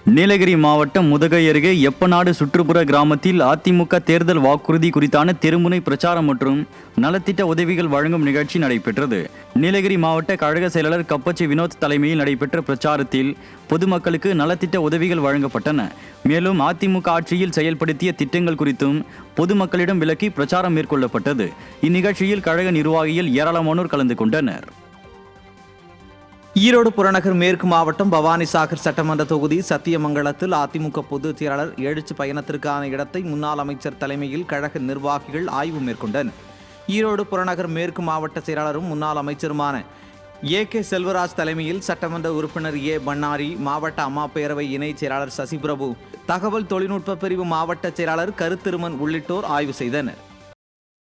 நீலகிரி மாவட்டம் முதுகை அருகே எப்பநாடு சுற்றுப்புற கிராமத்தில் அதிமுக தேர்தல் வாக்குறுதி குறித்தான தெருமுனை பிரச்சாரம் மற்றும் நலத்திட்ட உதவிகள் வழங்கும் நிகழ்ச்சி நடைபெற்றது. நீலகிரி மாவட்ட கழக செயலாளர் கப்பச்சி வினோத் தலைமையில் நடைபெற்ற பிரச்சாரத்தில் பொதுமக்களுக்கு நலத்திட்ட உதவிகள் வழங்கப்பட்டன. மேலும் அதிமுக ஆட்சியில் செயல்படுத்திய திட்டங்கள் குறித்தும் பொதுமக்களிடம் விளக்கி பிரச்சாரம் மேற்கொள்ளப்பட்டது. இந்நிகழ்ச்சியில் கழக நிர்வாகிகள் ஏராளமானோர் கலந்து கொண்டனர். ஈரோடு புறநகர் மேற்கு மாவட்டம் பவானிசாகர் சட்டமன்ற தொகுதி சத்தியமங்கலத்தில் அதிமுக பொதுச் செயலாளர் எழுச்சி பயணத்திற்கான இடத்தை முன்னாள் அமைச்சர் தலைமையில் கழக நிர்வாகிகள் ஆய்வு மேற்கொண்டனர். ஈரோடு புறநகர் மேற்கு மாவட்ட செயலாளரும் முன்னாள் அமைச்சருமான ஏ.கே. செல்வராஜ் தலைமையில் சட்டமன்ற உறுப்பினர் ஏ. பன்னாரி, மாவட்ட அம்மா பேரவை இணைச் செயலாளர் சசிபிரபு, தகவல் தொழில்நுட்ப பிரிவு மாவட்ட செயலாளர் கருத்திருமன் உள்ளிட்டோர் ஆய்வு செய்தனர்.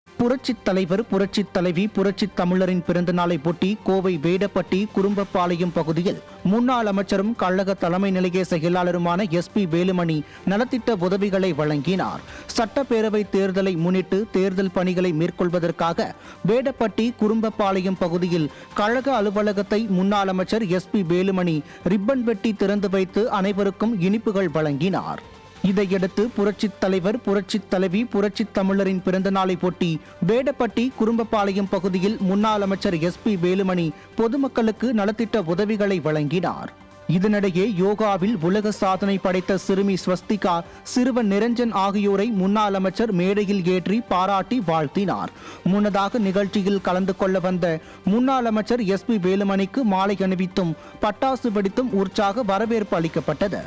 புரட்சித் தலைவர், புரட்சித் தலைவி, புரட்சித் தமிழரின் பிறந்த நாளை ஒட்டி கோவை வேடப்பட்டி குறும்பப்பாளையம் பகுதியில் முன்னாள் அமைச்சரும் கழக தலைமை நிலைய செயலாளருமான எஸ்.பி. வேலுமணி நலத்திட்ட உதவிகளை வழங்கினார். சட்டப்பேரவை தேர்தலை முன்னிட்டு தேர்தல் பணிகளை மேற்கொள்வதற்காக வேடப்பட்டி குறும்பப்பாளையம் பகுதியில் கழக அலுவலகத்தை முன்னாள் அமைச்சர் எஸ்.பி. வேலுமணி ரிப்பன் வெட்டி திறந்து வைத்து அனைவருக்கும் இனிப்புகள் வழங்கினார். இதையடுத்து புரட்சித் தலைவர், புரட்சித் தலைவி, புரட்சித் தமிழரின் பிறந்த நாளை ஒட்டி வேடப்பட்டி குறும்பப்பாளையம் பகுதியில் முன்னாள் அமைச்சர் எஸ்.பி. வேலுமணி பொதுமக்களுக்கு நலத்திட்ட உதவிகளை வழங்கினார். இதனிடையே யோகாவில் உலக சாதனை படைத்த சிறுமி ஸ்வஸ்திகா, சிறுவன் நிரஞ்சன் ஆகியோரை முன்னாள் அமைச்சர் மேடையில் ஏற்றி பாராட்டி வாழ்த்தினார். முன்னதாக நிகழ்ச்சியில் கலந்து கொள்ள வந்த முன்னாள் அமைச்சர் எஸ்.பி. வேலுமணிக்கு மாலை அணிவித்தும் பட்டாசு வெடித்தும் உற்சாக வரவேற்பு அளிக்கப்பட்டது.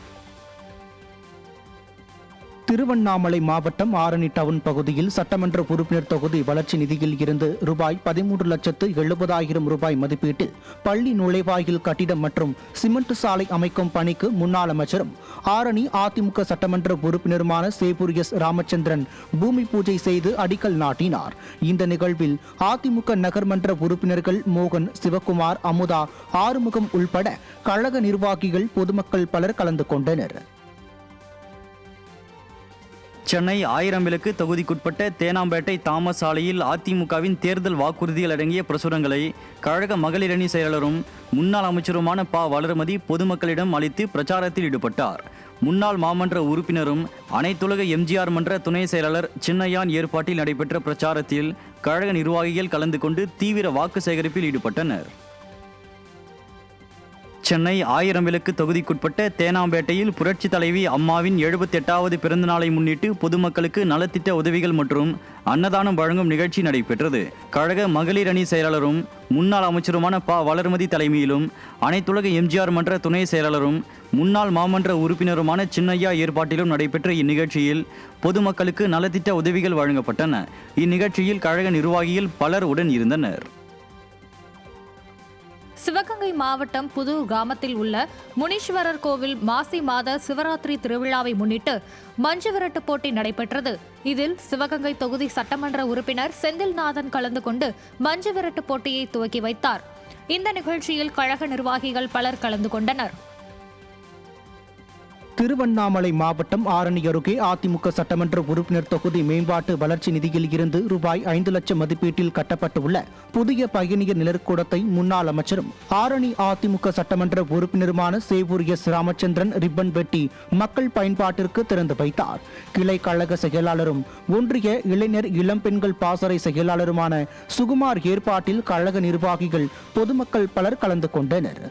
திருவண்ணாமலை மாவட்டம் ஆரணி டவுன் பகுதியில் சட்டமன்ற உறுப்பினர் தொகுதி வளர்ச்சி நிதியில் இருந்து ரூபாய் 13,70,000 மதிப்பீட்டில் பள்ளி நுழைவாயில் கட்டிடம் மற்றும் சிமெண்ட் சாலை அமைக்கும் பணிக்கு முன்னாள் அமைச்சரும் ஆரணி அதிமுக சட்டமன்ற உறுப்பினருமான சேவூர் எஸ். ராமச்சந்திரன் பூமி பூஜை செய்து அடிக்கல் நாட்டினார். இந்த நிகழ்வில் அதிமுக நகர்மன்ற உறுப்பினர்கள் மோகன், சிவக்குமார், அமுதா, ஆறுமுகம் உள்பட கழக நிர்வாகிகள், பொதுமக்கள் பலர் கலந்து கொண்டனர். சென்னை 1000 விளக்கு தொகுதிக்குட்பட்ட தேனாம்பேட்டை தாமஸ் சாலையில் அதிமுகவின் தேர்தல் வாக்குறுதிகள் அடங்கிய பிரசுரங்களை கழக மகளிரணி செயலாளரும் முன்னாள் அமைச்சருமான ப. வளர்மதி பொதுமக்களிடம் அளித்து பிரச்சாரத்தில் ஈடுபட்டார். முன்னாள் மாமன்ற உறுப்பினரும் அனைத்துலக எம்ஜிஆர் மன்ற துணை செயலாளர் சின்னையான் ஏற்பாட்டில் நடைபெற்ற பிரச்சாரத்தில் கழக நிர்வாகிகள் கலந்து கொண்டு தீவிர வாக்கு சேகரிப்பில் ஈடுபட்டனர். சென்னை 1000 விளக்கு தொகுதிக்குட்பட்ட தேனாம்பேட்டையில் புரட்சி தலைவி அம்மாவின் 78வது பிறந்த நாளை முன்னிட்டு பொதுமக்களுக்கு நலத்திட்ட உதவிகள் மற்றும் அன்னதானம் வழங்கும் நிகழ்ச்சி நடைபெற்றது. கழக மகளிர் அணி செயலாளரும் முன்னாள் அமைச்சருமான ப. வளர்மதி தலைமையிலும் அனைத்துலக எம்ஜிஆர் மன்ற துணை செயலாளரும் முன்னாள் மாமன்ற உறுப்பினருமான சின்னையா ஏற்பாட்டிலும் நடைபெற்ற இந்நிகழ்ச்சியில் பொதுமக்களுக்கு நலத்திட்ட உதவிகள் வழங்கப்பட்டன. இந்நிகழ்ச்சியில் கழக நிர்வாகிகள் பலர் உடன் இருந்தனர். சிவகங்கை மாவட்டம் புதூர் கிராமத்தில் உள்ள முனீஸ்வரர் கோவில் மாசி மாத சிவராத்திரி திருவிழாவை முன்னிட்டு மஞ்சு விரட்டு போட்டி நடைபெற்றது. இதில் சிவகங்கை தொகுதி சட்டமன்ற உறுப்பினர் செந்தில்நாதன் கலந்து கொண்டு மஞ்சு விரட்டு போட்டியை துவக்கி வைத்தார். இந்த நிகழ்ச்சியில் கழக நிர்வாகிகள் பலர் கலந்து கொண்டனர். திருவண்ணாமலை மாவட்டம் ஆரணி அருகே அதிமுக சட்டமன்ற உறுப்பினர் தொகுதி மேம்பாட்டு வளர்ச்சி நிதியில் இருந்து ரூபாய் 5 லட்சம் மதிப்பீட்டில் கட்டப்பட்டுள்ள புதிய பயணியர் நிழற்கூடத்தை முன்னாள் அமைச்சரும் ஆரணி அதிமுக சட்டமன்ற உறுப்பினருமான சேவூர் எஸ். ராமச்சந்திரன் ரிப்பன் வெட்டி மக்கள் பயன்பாட்டிற்கு திறந்து வைத்தார். கிளை கழக செயலாளரும் ஒன்றிய இளைஞர் இளம்பெண்கள் பாசறை செயலாளருமான சுகுமார் ஏற்பாட்டில் கழக நிர்வாகிகள், பொதுமக்கள் பலர் கலந்து கொண்டனர்.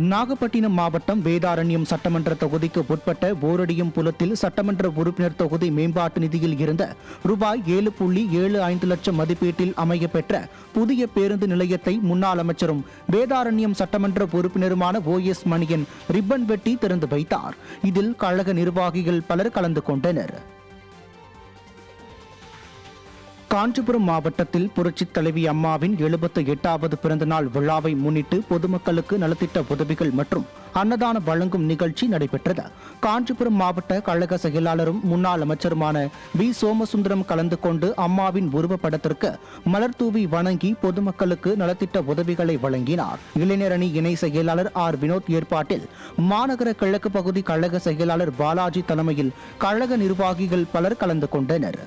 நாகப்பட்டினம் மாவட்டம் வேதாரண்யம் சட்டமன்ற தொகுதிக்கு உட்பட்ட போரடியம் புலத்தில் சட்டமன்ற உறுப்பினர் தொகுதி மேம்பாட்டு நிதியில் இருந்த ரூபாய் 7.75 லட்சம் மதிப்பீட்டில் அமையப்பெற்ற புதிய பேருந்து நிலையத்தை முன்னாள் அமைச்சரும் வேதாரண்யம் சட்டமன்ற உறுப்பினருமான O.S. மணியன் ரிப்பன் வெட்டி திறந்து வைத்தார். இதில் கழக நிர்வாகிகள் பலர் கலந்து கொண்டனர். காஞ்சிபுரம் மாவட்டத்தில் புரட்சித் தலைவி அம்மாவின் 78வது பிறந்த நாள் விழாவை முன்னிட்டு பொதுமக்களுக்கு நலத்திட்ட உதவிகள் மற்றும் அன்னதானம் வழங்கும் நிகழ்ச்சி நடைபெற்றது. காஞ்சிபுரம் மாவட்ட கழக செயலாளரும் முன்னாள் அமைச்சருமான வி. சோமசுந்தரம் கலந்து கொண்டு அம்மாவின் உருவப்படத்திற்கு மலர் தூவி வணங்கி பொதுமக்களுக்கு நலத்திட்ட உதவிகளை வழங்கினார். இளைஞரணி இணை செயலாளர் ஆர். வினோத் ஏற்பாட்டில் மாநகர கிழக்கு பகுதி கழக செயலாளர் பாலாஜி தலைமையில் கழக நிர்வாகிகள் பலர் கலந்து கொண்டனர்.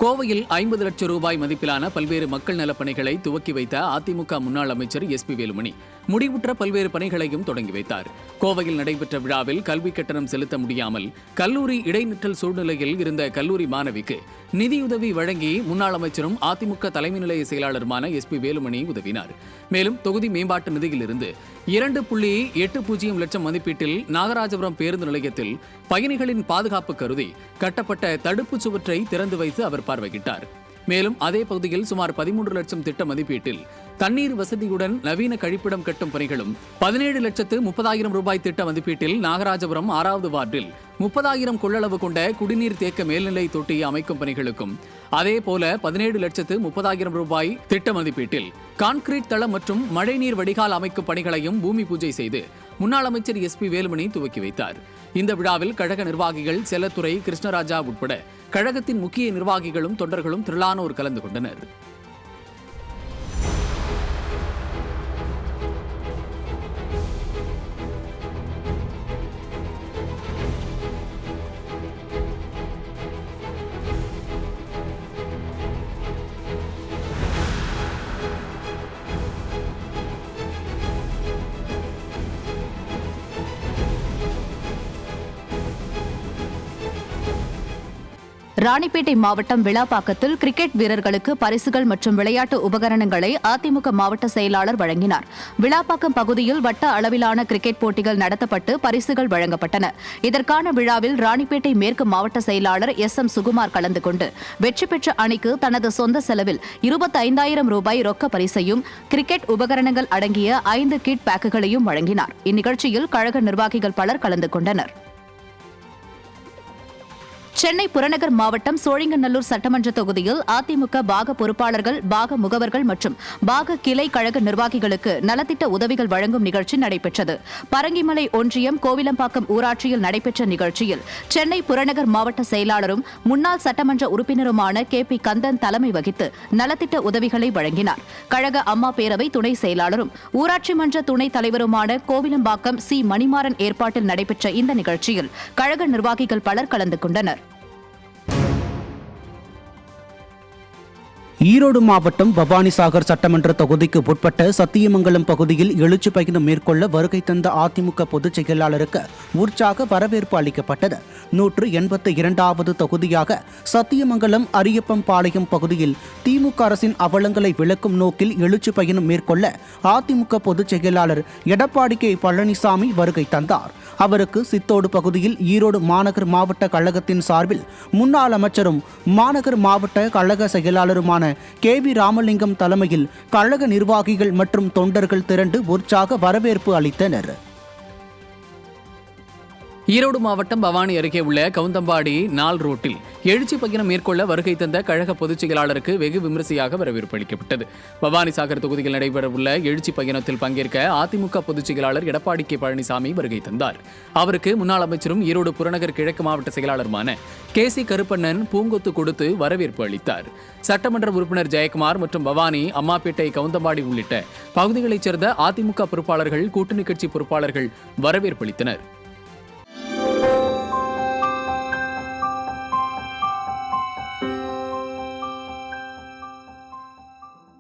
கோவையில் 50 லட்சம் ரூபாய் மதிப்பிலான பல்வேறு மக்கள் நலப் பணிகளை துவக்கி வைத்த அதிமுக முன்னாள் அமைச்சர் SP வேலுமணி முடிவுற்ற பல்வேறு பணிகளையும் தொடங்கி வைத்தார். கோவையில் நடைபெற்ற விழாவில் கல்வி கட்டணம் செலுத்த முடியாமல் கல்லூரி இடைநிற்றல் சூழ்நிலையில் இருந்த கல்லூரி மாணவிக்கு நிதியுதவி வழங்கி முன்னாள் அமைச்சரும் அதிமுக தலைமை நிலைய செயலாளருமான SP வேலுமணி உதவினார். மேலும் தொகுதி மேம்பாட்டு நிதியிலிருந்து 2.80 லட்சம் மதிப்பீட்டில் நாகராஜபுரம் பேருந்து நிலையத்தில் பயணிகளின் பாதுகாப்பு கருதி கட்டப்பட்ட தடுப்புச் சுவற்றை திறந்து வைத்து அவர் பார்வையிட்டார். மேலும் அதே பகுதியில் சுமார் 13 லட்சம் திட்ட மதிப்பீட்டில் தண்ணீர் வசதியுடன் நவீன கழிப்பிடம் கட்டும் பணிகளும் 17,30,000 ரூபாய் திட்ட மதிப்பீட்டில் நாகராஜபுரம் 6வது வார்டில் 30,000 கொள்ளளவு கொண்ட குடிநீர் தேக்க மேல்நிலை தொட்டி அமைக்கும் பணிகளுக்கும் அதேபோல 17,30,000 ரூபாய் திட்ட மதிப்பீட்டில் கான்கிரீட் தளம் மற்றும் மழைநீர் வடிகால் அமைக்கும் பணிகளையும் பூமி பூஜை செய்து முன்னாள் அமைச்சர் SP வேலுமணி துவக்கி வைத்தார். இந்த விழாவில் கழக நிர்வாகிகள் செல்லத்துறை, கிருஷ்ணராஜா உட்பட கழகத்தின் முக்கிய நிர்வாகிகளும் தொண்டர்களும் திரளானோர் கலந்து கொண்டனர். ராணிப்பேட்டை மாவட்டம் விளாப்பாக்கத்தில் கிரிக்கெட் வீரர்களுக்கு பரிசுகள் மற்றும் விளையாட்டு உபகரணங்களை அதிமுக மாவட்ட செயலாளர் வழங்கினார். விளாப்பாக்கம் பகுதியில் வட்ட அளவிலான கிரிக்கெட் போட்டிகள் நடத்தப்பட்டு பரிசுகள் வழங்கப்பட்டன. இதற்கான விழாவில் ராணிப்பேட்டை மேற்கு மாவட்ட செயலாளர் SM சுகுமார் கலந்து கொண்டு வெற்றி பெற்ற அணிக்கு தனது சொந்த செலவில் 25,000 ரூபாய் ரொக்க பரிசையும் கிரிக்கெட் உபகரணங்கள் அடங்கிய 5 கிட் பேக்குகளையும் வழங்கினார். இந்நிகழ்ச்சியில் கழக நிர்வாகிகள் பலர் கலந்து கொண்டனர். சென்னை புறநகர் மாவட்டம் சோழிங்கநல்லூர் சட்டமன்ற தொகுதியில் அதிமுக பாக பொறுப்பாளர்கள், பாக முகவர்கள் மற்றும் பாக கிளை கழக நிர்வாகிகளுக்கு நலத்திட்ட உதவிகள் வழங்கும் நிகழ்ச்சி நடைபெற்றது. பரங்கிமலை ஒன்றியம் கோவிலம்பாக்கம் ஊராட்சியில் நடைபெற்ற நிகழ்ச்சியில் சென்னை புறநகர் மாவட்ட செயலாளரும் முன்னாள் சட்டமன்ற உறுப்பினருமான KP கந்தன் தலைமை வகித்து நலத்திட்ட உதவிகளை வழங்கினார். கழக அம்மா பேரவை துணை செயலாளரும் ஊராட்சி மன்ற துணைத் தலைவருமான கோவிலம்பாக்கம் C மணிமாறன் ஏற்பாட்டில் நடைபெற்ற இந்த நிகழ்ச்சியில் கழக நிர்வாகிகள் பலர் கலந்து கொண்டனர். ஈரோடு மாவட்டம் பவானிசாகர் சட்டமன்ற தொகுதிக்கு உட்பட்ட சத்தியமங்கலம் பகுதியில் எழுச்சி பயணம் மேற்கொள்ள வருகை தந்த அதிமுக பொதுச் செயலாளருக்கு உற்சாக வரவேற்பு அளிக்கப்பட்டது. 182வது தொகுதியாக சத்தியமங்கலம் அரியப்பம்பாளையம் பகுதியில் திமுக அரசின் அவலங்களை விளக்கும் நோக்கில் எழுச்சி பயணம் மேற்கொள்ள அதிமுக பொதுச் செயலாளர் எடப்பாடி K பழனிசாமி வருகை தந்தார். அவருக்கு சித்தோடு பகுதியில் ஈரோடு மாநகர் மாவட்ட கழகத்தின் சார்பில் முன்னாள் அமைச்சரும் மாநகர் மாவட்ட கழக செயலாளருமான KV ராமலிங்கம் தலைமையில் கழக நிர்வாகிகள் மற்றும் தொண்டர்கள் திரண்டு உற்சாக வரவேற்பு அளித்தனர். ஈரோடு மாவட்டம் பவானி அருகே உள்ள கவுந்தம்பாடி நாள் ரோட்டில் எழுச்சி பயணம் மேற்கொள்ள வருகை தந்த கழக பொதுச் செயலாளருக்கு வெகு விமரிசையாக வரவேற்பு அளிக்கப்பட்டது. பவானிசாகர் தொகுதியில் நடைபெறவுள்ள எழுச்சி பயணத்தில் பங்கேற்க அதிமுக பொதுச் செயலாளர் எடப்பாடி K பழனிசாமி வருகை தந்தார். அவருக்கு முன்னாள் அமைச்சரும் ஈரோடு புறநகர் கிழக்கு மாவட்ட செயலாளருமான KC கருப்பண்ணன் பூங்கொத்து கொடுத்து வரவேற்பு அளித்தார். சட்டமன்ற உறுப்பினர் ஜெயக்குமார் மற்றும் பவானி, அம்மாப்பேட்டை, கவுந்தம்பாடி உள்ளிட்ட பகுதிகளைச் சேர்ந்த அதிமுக பொறுப்பாளர்கள், கூட்டணி கட்சி பொறுப்பாளர்கள் வரவேற்பு அளித்தனர்.